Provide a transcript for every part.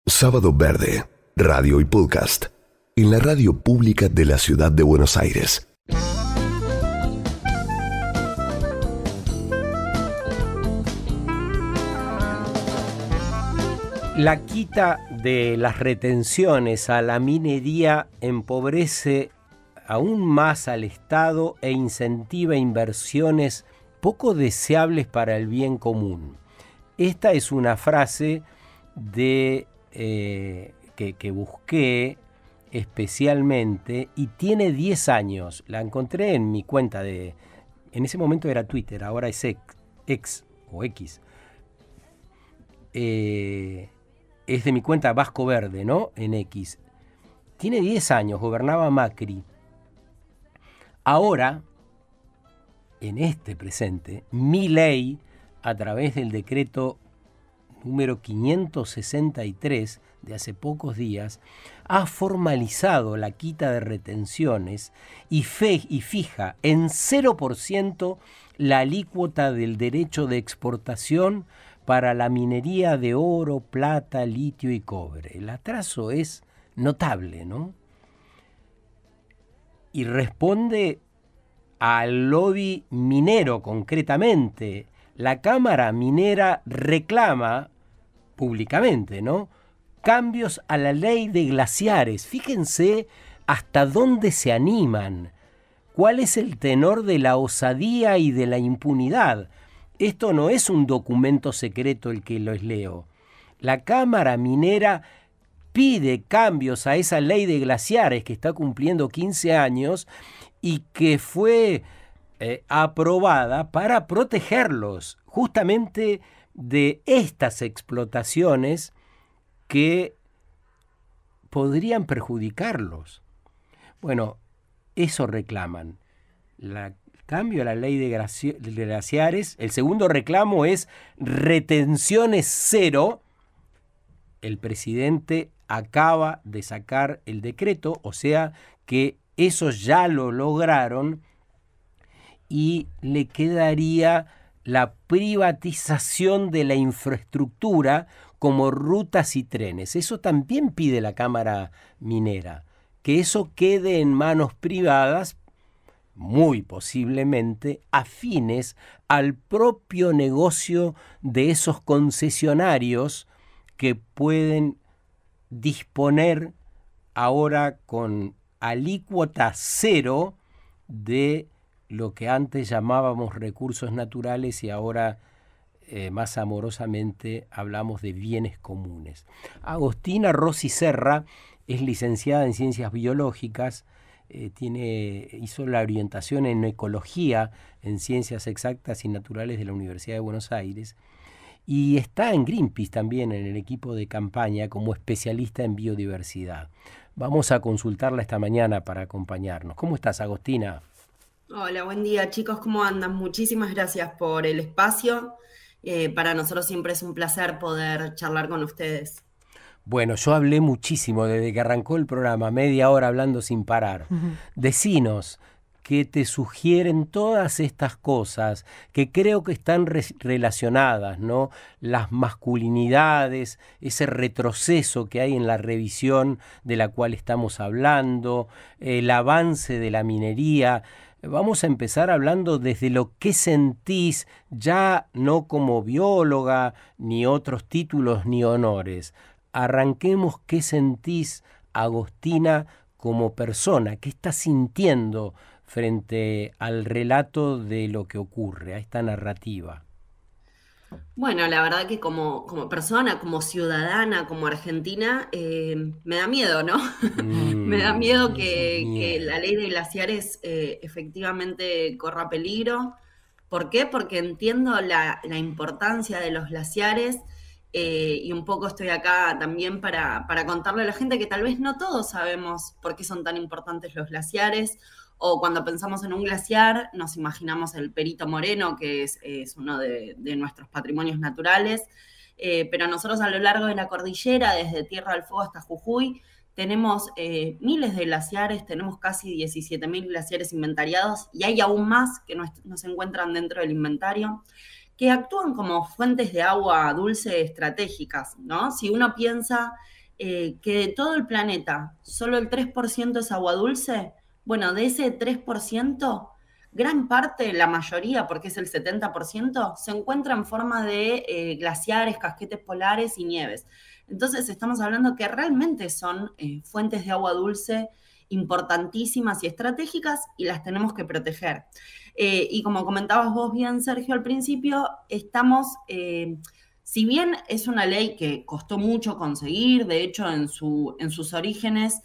Sábado Verde, radio y podcast, en la radio pública de la ciudad de Buenos Aires. La quita de las retenciones a la minería empobrece aún más al Estado e incentiva inversiones poco deseables para el bien común. Esta es una frase que busqué especialmente y tiene 10 años. La encontré en mi cuenta en ese momento era Twitter, ahora es X o X. Es de mi cuenta Vasco Verde, ¿no? En X. Tiene 10 años, gobernaba Macri. Ahora, en este presente, Milei, a través del decreto número 563 de hace pocos días, ha formalizado la quita de retenciones y fija en 0% la alícuota del derecho de exportación para la minería de oro, plata, litio y cobre. El atraso es notable, ¿no? Y responde al lobby minero concretamente. La Cámara Minera reclama públicamente, ¿no?, cambios a la ley de glaciares. Fíjense hasta dónde se animan, cuál es el tenor de la osadía y de la impunidad. Esto no es un documento secreto el que los leo. La Cámara Minera pide cambios a esa ley de glaciares que está cumpliendo 15 años y que fue aprobada para protegerlos justamente de estas explotaciones que podrían perjudicarlos. Bueno, eso reclaman. Cambio a la ley de glaciares. El segundo reclamo es retenciones cero. El presidente acaba de sacar el decreto, o sea que eso ya lo lograron y le quedaría la privatización de la infraestructura como rutas y trenes. Eso también pide la Cámara Minera, que eso quede en manos privadas, muy posiblemente afines al propio negocio de esos concesionarios que pueden disponer ahora con alícuota cero de lo que antes llamábamos recursos naturales y ahora más amorosamente hablamos de bienes comunes. Agostina Rossi Serra es licenciada en Ciencias Biológicas, hizo la orientación en Ecología en Ciencias Exactas y Naturales de la Universidad de Buenos Aires y está en Greenpeace también en el equipo de campaña como especialista en biodiversidad. Vamos a consultarla esta mañana para acompañarnos. ¿Cómo estás, Agostina? Hola, buen día chicos, ¿cómo andan? Muchísimas gracias por el espacio. Para nosotros siempre es un placer poder charlar con ustedes. Bueno, yo hablé muchísimo desde que arrancó el programa, media hora hablando sin parar. Decinos que te sugieren todas estas cosas que creo que están relacionadas, ¿no? Las masculinidades, ese retroceso que hay en la revisión de la cual estamos hablando, el avance de la minería. Vamos a empezar hablando desde lo que sentís, ya no como bióloga, ni otros títulos ni honores. Arranquemos qué sentís, Agostina, como persona, qué estás sintiendo frente al relato de lo que ocurre, a esta narrativa. Bueno, la verdad que como persona, como ciudadana, como argentina, me da miedo, ¿no? Me da miedo que la ley de glaciares efectivamente corra peligro. ¿Por qué? Porque entiendo la importancia de los glaciares y un poco estoy acá también para contarle a la gente que tal vez no todos sabemos por qué son tan importantes los glaciares. O cuando pensamos en un glaciar, nos imaginamos el Perito Moreno, que es uno de nuestros patrimonios naturales. Pero nosotros a lo largo de la cordillera, desde Tierra del Fuego hasta Jujuy, tenemos miles de glaciares, tenemos casi 17.000 glaciares inventariados y hay aún más que no se encuentran dentro del inventario. que actúan como fuentes de agua dulce estratégicas, ¿no? Si uno piensa que de todo el planeta solo el 3% es agua dulce, bueno, de ese 3%, gran parte, la mayoría, porque es el 70%, se encuentra en forma de glaciares, casquetes polares y nieves. Entonces estamos hablando que realmente son fuentes de agua dulce importantísimas y estratégicas y las tenemos que proteger. Y como comentabas vos bien, Sergio, al principio, estamos, si bien es una ley que costó mucho conseguir, de hecho en sus orígenes,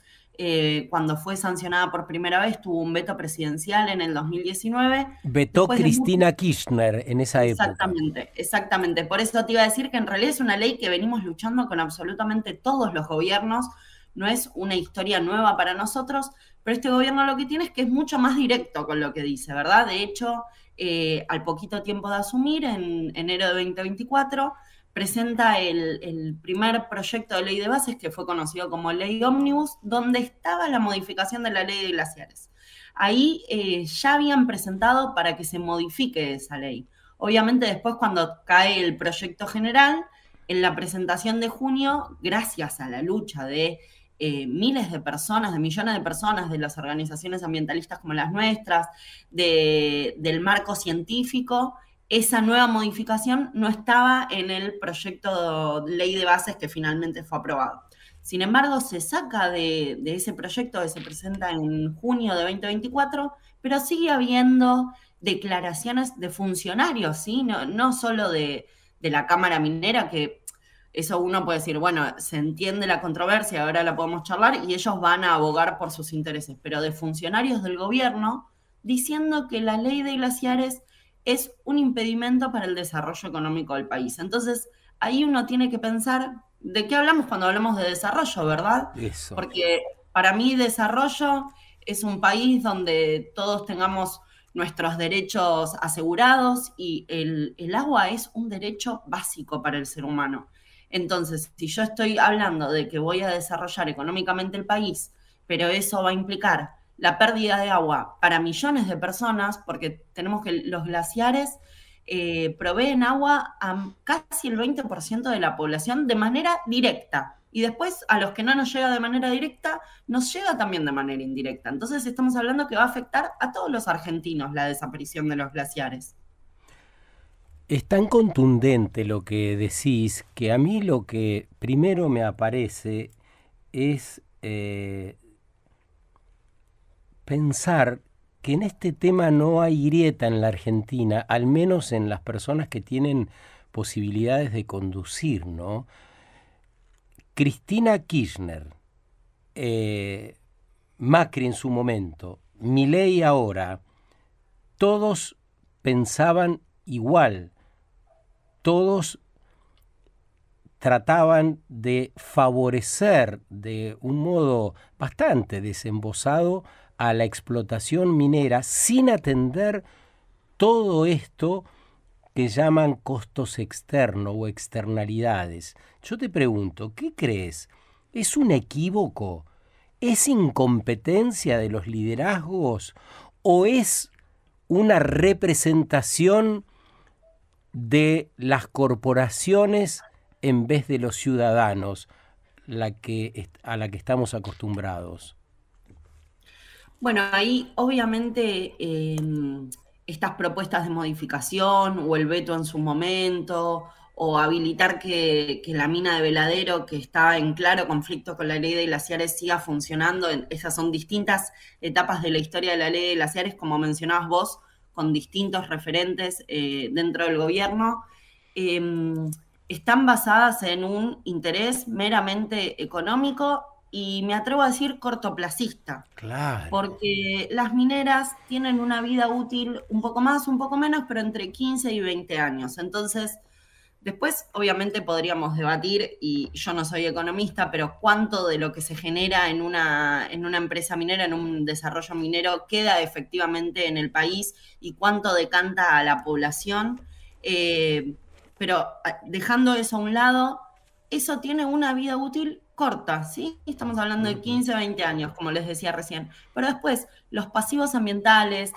cuando fue sancionada por primera vez, tuvo un veto presidencial en el 2019. Vetó Cristina Kirchner en esa época. Exactamente, exactamente. Por eso te iba a decir que en realidad es una ley que venimos luchando con absolutamente todos los gobiernos. No es una historia nueva para nosotros, pero este gobierno lo que tiene es que es mucho más directo con lo que dice, ¿verdad? De hecho, al poquito tiempo de asumir, en enero de 2024, presenta el primer proyecto de ley de bases que fue conocido como Ley Ómnibus, donde estaba la modificación de la ley de glaciares. Ahí ya habían presentado para que se modifique esa ley. Obviamente después cuando cae el proyecto general, en la presentación de junio, gracias a la lucha de miles de personas, de millones de personas, de las organizaciones ambientalistas como las nuestras, del marco científico, esa nueva modificación no estaba en el proyecto de ley de bases que finalmente fue aprobado. Sin embargo, se saca de ese proyecto que se presenta en junio de 2024, pero sigue habiendo declaraciones de funcionarios, ¿sí? No solo de la Cámara Minera, que eso uno puede decir, bueno, se entiende la controversia, ahora la podemos charlar, y ellos van a abogar por sus intereses, pero de funcionarios del gobierno diciendo que la ley de glaciares es un impedimento para el desarrollo económico del país. Entonces, ahí uno tiene que pensar, ¿de qué hablamos cuando hablamos de desarrollo, verdad? Eso. Porque para mí desarrollo es un país donde todos tengamos nuestros derechos asegurados y el agua es un derecho básico para el ser humano. Entonces, si yo estoy hablando de que voy a desarrollar económicamente el país, pero eso va a implicar la pérdida de agua para millones de personas, porque tenemos que los glaciares proveen agua a casi el 20% de la población de manera directa. Y después a los que no nos llega de manera directa, nos llega también de manera indirecta. Entonces estamos hablando que va a afectar a todos los argentinos la desaparición de los glaciares. Es tan contundente lo que decís que a mí lo que primero me aparece es pensar que en este tema no hay grieta en la Argentina, al menos en las personas que tienen posibilidades de conducir, ¿no? Cristina Kirchner, Macri en su momento, Milei ahora, todos pensaban igual, todos trataban de favorecer de un modo bastante desembosado a la explotación minera sin atender todo esto que llaman costos externos o externalidades. Yo te pregunto, ¿qué crees? ¿Es un equívoco? ¿Es incompetencia de los liderazgos? ¿O es una representación de las corporaciones en vez de los ciudadanos a la que estamos acostumbrados? Bueno, ahí obviamente estas propuestas de modificación o el veto en su momento o habilitar que la mina de Veladero, que está en claro conflicto con la ley de glaciares, siga funcionando. Esas son distintas etapas de la historia de la ley de glaciares, como mencionabas vos, con distintos referentes dentro del gobierno. Están basadas en un interés meramente económico y me atrevo a decir cortoplacista. Claro. Porque las mineras tienen una vida útil un poco más, un poco menos, pero entre 15 y 20 años. Entonces, después obviamente podríamos debatir, y yo no soy economista, pero cuánto de lo que se genera en una empresa minera, en un desarrollo minero, queda efectivamente en el país y cuánto decanta a la población. Pero dejando eso a un lado, eso tiene una vida útil corta, ¿sí? Estamos hablando de 15, 20 años, como les decía recién. Pero después, los pasivos ambientales,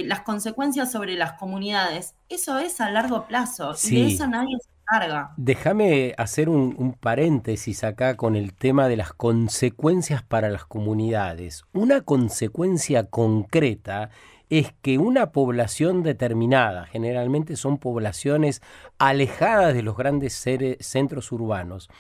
las consecuencias sobre las comunidades, eso es a largo plazo, y de eso Sí. nadie se encarga. Déjame hacer un paréntesis acá con el tema de las consecuencias para las comunidades. Una consecuencia concreta es que una población determinada, generalmente son poblaciones alejadas de los grandes centros urbanos,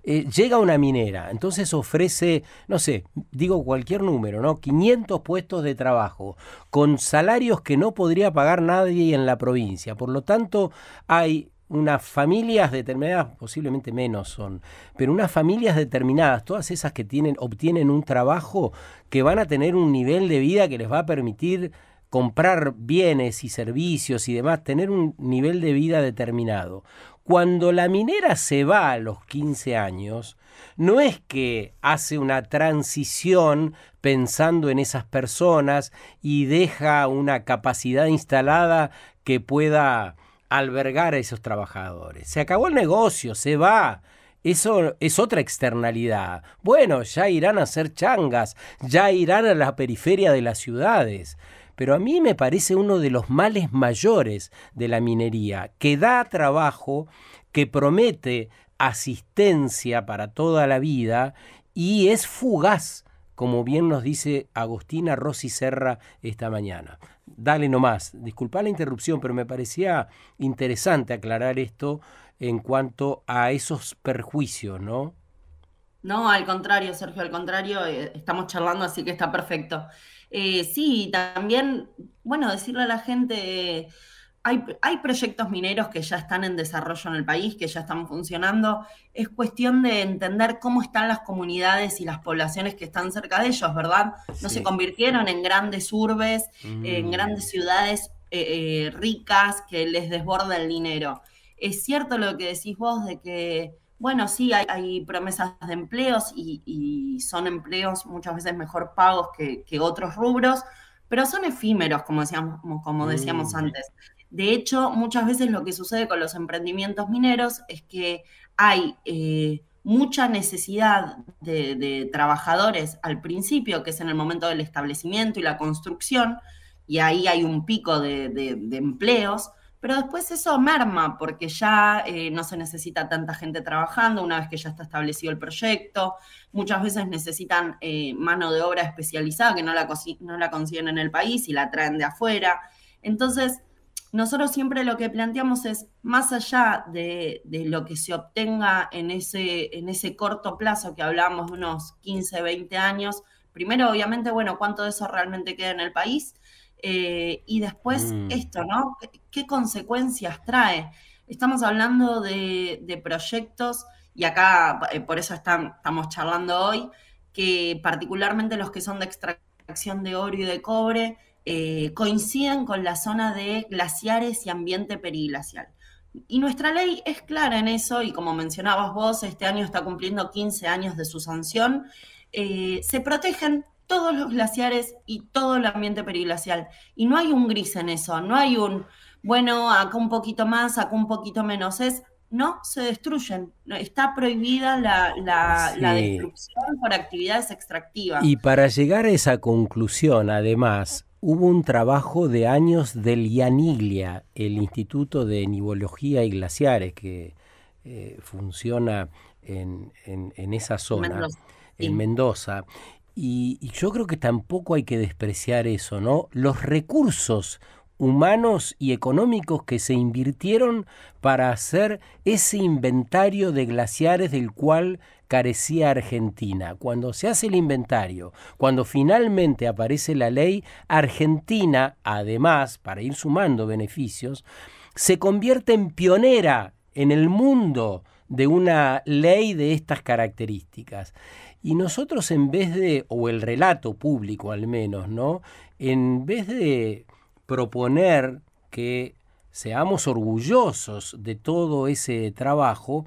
llega una minera, entonces ofrece, no sé, digo cualquier número, ¿no? 500 puestos de trabajo, con salarios que no podría pagar nadie en la provincia. Por lo tanto, hay unas familias determinadas, posiblemente menos son, pero unas familias determinadas, todas esas que obtienen un trabajo, que van a tener un nivel de vida que les va a permitir comprar bienes y servicios y demás, tener un nivel de vida determinado. Cuando la minera se va a los 15 años, no es que hace una transición pensando en esas personas y deja una capacidad instalada que pueda albergar a esos trabajadores. Se acabó el negocio, se va. Eso es otra externalidad. Bueno, ya irán a hacer changas, ya irán a la periferia de las ciudades. Pero a mí me parece uno de los males mayores de la minería, que da trabajo, que promete asistencia para toda la vida y es fugaz, como bien nos dice Agostina Rossi Serra esta mañana. Dale nomás, disculpa la interrupción, pero me parecía interesante aclarar esto en cuanto a esos perjuicios, ¿no? No, al contrario, Sergio, al contrario, estamos charlando, así que está perfecto. Sí, también, bueno, decirle a la gente, hay proyectos mineros que ya están en desarrollo en el país, que ya están funcionando. Es cuestión de entender cómo están las comunidades y las poblaciones que están cerca de ellos, ¿verdad? No se Sí. convirtieron en grandes urbes, en grandes ciudades ricas que les desborda el dinero. Es cierto lo que decís vos de que, bueno, sí, hay promesas de empleos y son empleos muchas veces mejor pagos que otros rubros, pero son efímeros, como decíamos antes. De hecho, muchas veces lo que sucede con los emprendimientos mineros es que hay mucha necesidad de trabajadores al principio, que es en el momento del establecimiento y la construcción, y ahí hay un pico de empleos, pero después eso merma porque ya no se necesita tanta gente trabajando una vez que ya está establecido el proyecto. Muchas veces necesitan mano de obra especializada que no la consiguen en el país y la traen de afuera. Entonces, nosotros siempre lo que planteamos es, más allá de lo que se obtenga en ese corto plazo que hablábamos de unos 15, 20 años, primero, obviamente, bueno, cuánto de eso realmente queda en el país, y después esto, ¿no? ¿Qué consecuencias trae? Estamos hablando de proyectos, y acá por eso estamos charlando hoy, que particularmente los que son de extracción de oro y de cobre, coinciden con la zona de glaciares y ambiente periglacial. Y nuestra ley es clara en eso, y como mencionabas vos, este año está cumpliendo 15 años de su sanción. Se protegen todos los glaciares y todo el ambiente periglacial. Y no hay un gris en eso, no hay bueno, acá un poquito más, acá un poquito menos. No, se destruyen. Está prohibida la destrucción por actividades extractivas. Y para llegar a esa conclusión, además, hubo un trabajo de años del IANIGLIA, el Instituto de Nivología y Glaciares, que funciona en esa zona, Mendoza, sí. en Mendoza. Y yo creo que tampoco hay que despreciar eso, ¿no? Los recursos humanos y económicos que se invirtieron para hacer ese inventario de glaciares del cual carecía Argentina. Cuando se hace el inventario, cuando finalmente aparece la ley, Argentina, además, para ir sumando beneficios, se convierte en pionera en el mundo de una ley de estas características. Y nosotros o el relato público al menos, ¿no? En vez de proponer que seamos orgullosos de todo ese trabajo,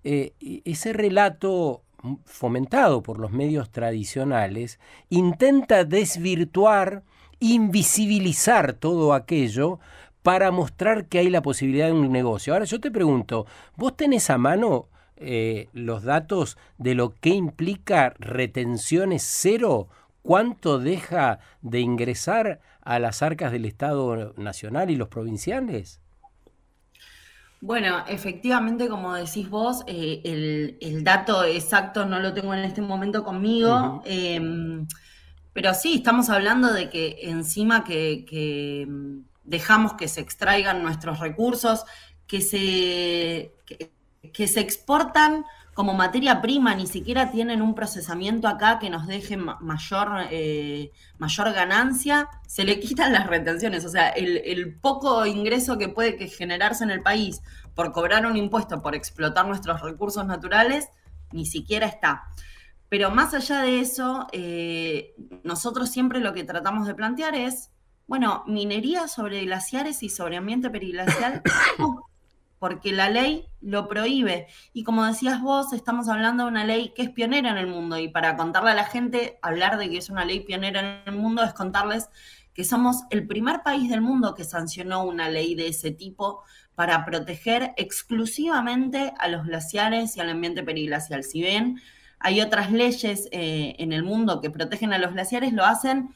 ese relato fomentado por los medios tradicionales intenta desvirtuar, invisibilizar todo aquello para mostrar que hay la posibilidad de un negocio. Ahora yo te pregunto, ¿vos tenés a mano los datos de lo que implica retenciones cero? ¿Cuánto deja de ingresar a las arcas del Estado Nacional y los provinciales? Bueno, efectivamente, como decís vos, el dato exacto no lo tengo en este momento conmigo, pero sí, estamos hablando de que encima que dejamos que se extraigan nuestros recursos, que se exportan como materia prima, ni siquiera tienen un procesamiento acá que nos deje mayor ganancia, se le quitan las retenciones. O sea, el poco ingreso que puede generarse en el país por cobrar un impuesto, por explotar nuestros recursos naturales, ni siquiera está. Pero más allá de eso, nosotros siempre lo que tratamos de plantear es, bueno, minería sobre glaciares y sobre ambiente periglacial, no, porque la ley lo prohíbe. Y como decías vos, estamos hablando de una ley que es pionera en el mundo, y para contarle a la gente, hablar de que es una ley pionera en el mundo es contarles que somos el primer país del mundo que sancionó una ley de ese tipo para proteger exclusivamente a los glaciares y al ambiente periglacial. Si bien hay otras leyes en el mundo que protegen a los glaciares, lo hacen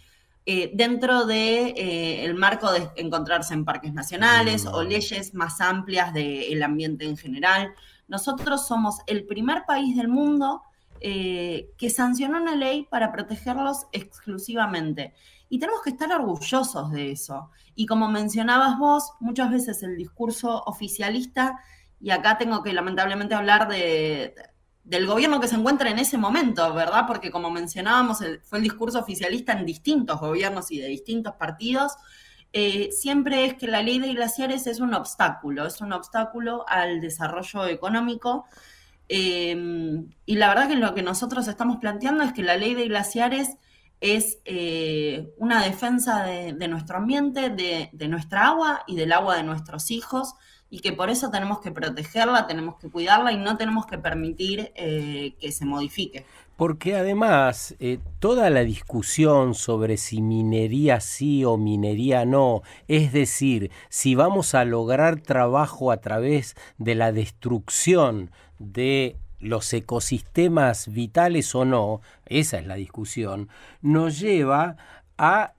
dentro de el marco de encontrarse en parques nacionales o leyes más amplias del ambiente en general. Nosotros somos el primer país del mundo que sancionó una ley para protegerlos exclusivamente. Y tenemos que estar orgullosos de eso. Y como mencionabas vos, muchas veces el discurso oficialista, y acá tengo que lamentablemente hablar del gobierno que se encuentra en ese momento, ¿verdad? Porque como mencionábamos, fue el discurso oficialista en distintos gobiernos y de distintos partidos, siempre es que la ley de glaciares es un obstáculo al desarrollo económico, y la verdad que lo que nosotros estamos planteando es que la ley de glaciares es una defensa de nuestro ambiente, de nuestra agua y del agua de nuestros hijos, y que por eso tenemos que protegerla, tenemos que cuidarla y no tenemos que permitir que se modifique. Porque además toda la discusión sobre si minería sí o minería no, es decir, si vamos a lograr trabajo a través de la destrucción de los ecosistemas vitales o no, esa es la discusión, nos lleva a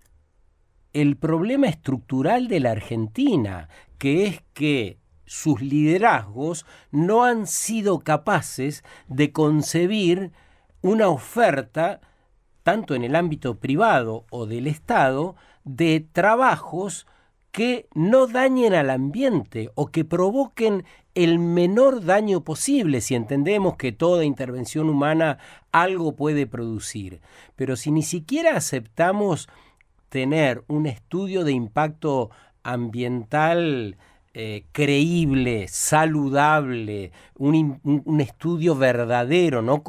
el problema estructural de la Argentina, que es que sus liderazgos no han sido capaces de concebir una oferta, tanto en el ámbito privado o del Estado, de trabajos que no dañen al ambiente o que provoquen el menor daño posible, si entendemos que toda intervención humana algo puede producir. Pero si ni siquiera aceptamos tener un estudio de impacto ambiental creíble, saludable, un estudio verdadero, no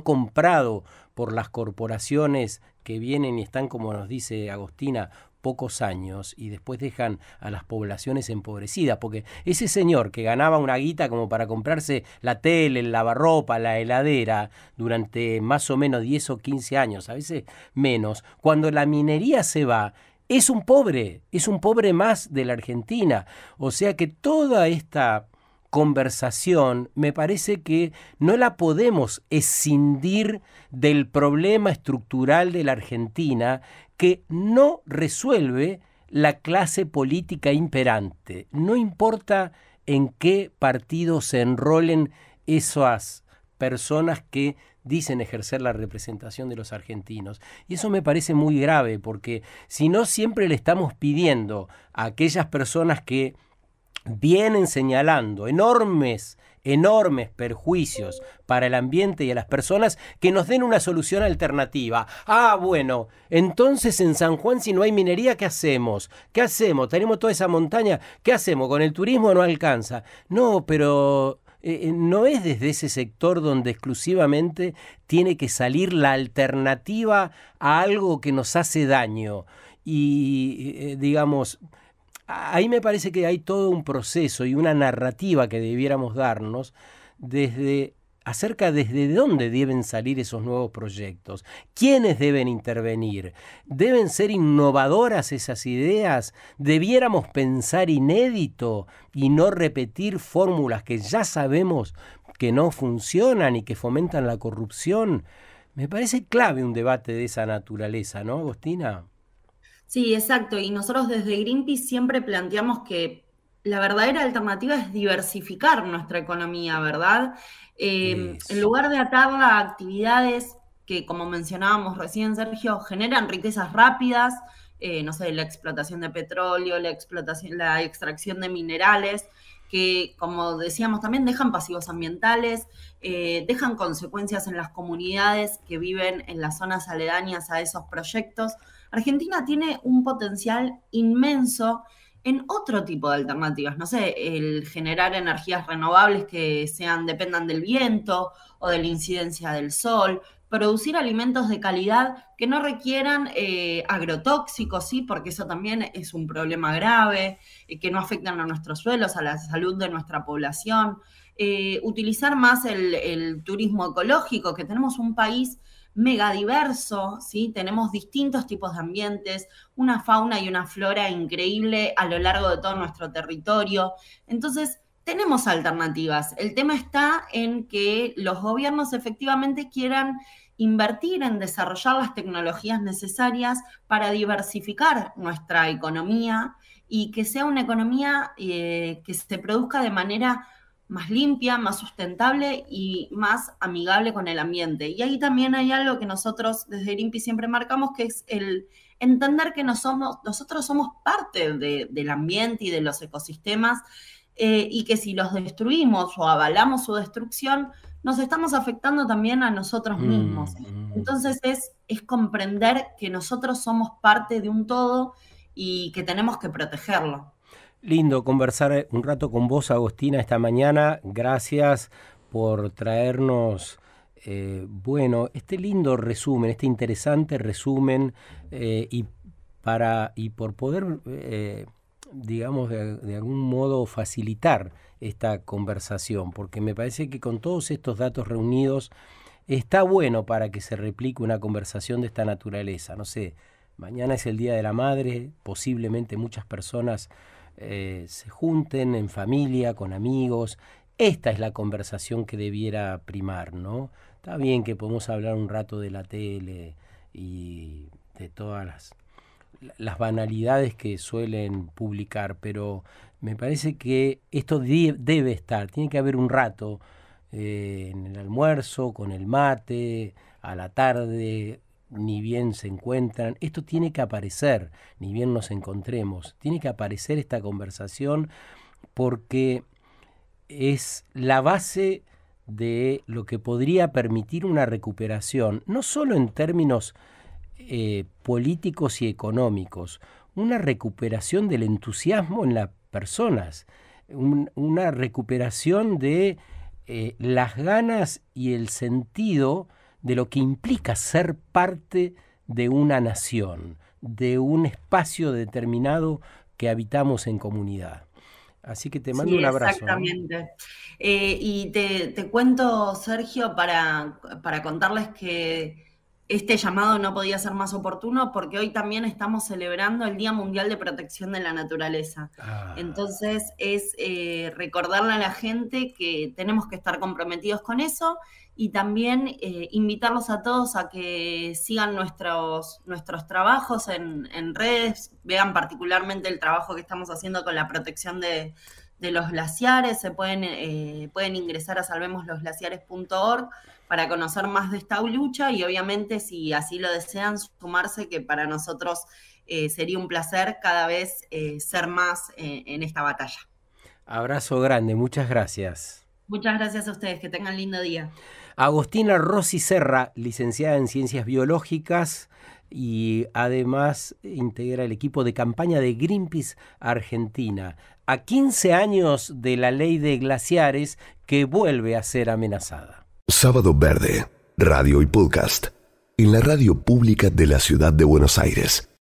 comprado por las corporaciones que vienen y están, como nos dice Agostina, pocos años y después dejan a las poblaciones empobrecidas, porque ese señor que ganaba una guita como para comprarse la tele, el lavarropa, la heladera durante más o menos 10 o 15 años, a veces menos, cuando la minería se va, es un pobre más de la Argentina. O sea que toda esta conversación me parece que no la podemos escindir del problema estructural de la Argentina que no resuelve la clase política imperante. No importa en qué partido se enrolen esas personas que dicen ejercer la representación de los argentinos. Y eso me parece muy grave, porque si no siempre le estamos pidiendo a aquellas personas que vienen señalando enormes perjuicios para el ambiente y a las personas, que nos den una solución alternativa. Ah, bueno, entonces en San Juan, si no hay minería, ¿qué hacemos? ¿Qué hacemos? ¿Tenemos toda esa montaña? ¿Qué hacemos? ¿Con el turismo no alcanza? No, pero no es desde ese sector donde exclusivamente tiene que salir la alternativa a algo que nos hace daño. Y digamos, ahí me parece que hay todo un proceso y una narrativa que debiéramos darnos acerca desde dónde deben salir esos nuevos proyectos, quiénes deben intervenir, deben ser innovadoras esas ideas, debiéramos pensar inédito y no repetir fórmulas que ya sabemos que no funcionan y que fomentan la corrupción. Me parece clave un debate de esa naturaleza, ¿no, Agostina? Sí, exacto. Y nosotros desde Greenpeace siempre planteamos que la verdadera alternativa es diversificar nuestra economía, ¿verdad? En lugar de atarla a actividades que, como mencionábamos recién, Sergio, generan riquezas rápidas, no sé, la explotación de petróleo, la extracción de minerales, que, como decíamos también, dejan pasivos ambientales, dejan consecuencias en las comunidades que viven en las zonas aledañas a esos proyectos. Argentina tiene un potencial inmenso en otro tipo de alternativas, no sé, el generar energías renovables que dependan del viento o de la incidencia del sol, producir alimentos de calidad que no requieran agrotóxicos, ¿sí? Porque eso también es un problema grave, que no afectan a nuestros suelos, a la salud de nuestra población. Utilizar más el turismo ecológico, que tenemos un país megadiverso, ¿sí? Tenemos distintos tipos de ambientes, una fauna y una flora increíble a lo largo de todo nuestro territorio. Entonces, tenemos alternativas. El tema está en que los gobiernos efectivamente quieran invertir en desarrollar las tecnologías necesarias para diversificar nuestra economía y que sea una economía que se produzca de manera más limpia, más sustentable y más amigable con el ambiente. Y ahí también hay algo que nosotros desde Greenpeace siempre marcamos, que es el entender que nosotros somos parte del ambiente y de los ecosistemas, y que si los destruimos o avalamos su destrucción, nos estamos afectando también a nosotros mismos. Entonces es comprender que nosotros somos parte de un todo y que tenemos que protegerlo. Lindo conversar un rato con vos, Agostina, esta mañana. Gracias por traernos, este lindo resumen, este interesante resumen, y por poder, digamos, de algún modo facilitar esta conversación, porque me parece que con todos estos datos reunidos está bueno para que se replique una conversación de esta naturaleza. No sé, mañana es el Día de la Madre, posiblemente muchas personas se junten en familia, con amigos. Esta es la conversación que debiera primar, ¿no? Está bien que podemos hablar un rato de la tele y de todas las banalidades que suelen publicar, pero me parece que esto debe estar, tiene que haber un rato en el almuerzo, con el mate, a la tarde, ni bien se encuentran. Esto tiene que aparecer, ni bien nos encontremos. Tiene que aparecer esta conversación porque es la base de lo que podría permitir una recuperación, no solo en términos políticos y económicos, una recuperación del entusiasmo en las personas, una recuperación de las ganas y el sentido de lo que implica ser parte de una nación, de un espacio determinado que habitamos en comunidad. Así que te mando un abrazo. Exactamente. ¿No? Y te cuento, Sergio, para contarles que este llamado no podía ser más oportuno porque hoy también estamos celebrando el Día Mundial de Protección de la Naturaleza. Entonces es recordarle a la gente que tenemos que estar comprometidos con eso y también invitarlos a todos a que sigan nuestros trabajos en redes, vean particularmente el trabajo que estamos haciendo con la protección de los glaciares. Se pueden ingresar a salvemoslosglaciares.org para conocer más de esta lucha y obviamente si así lo desean sumarse, que para nosotros sería un placer cada vez ser más en esta batalla. Abrazo grande, muchas gracias. Muchas gracias a ustedes, que tengan lindo día. Agostina Rossi Serra, licenciada en Ciencias Biológicas y además integra el equipo de campaña de Greenpeace Argentina, a 15 años de la ley de glaciares que vuelve a ser amenazada. Sábado Verde, radio y podcast, en la radio pública de la ciudad de Buenos Aires.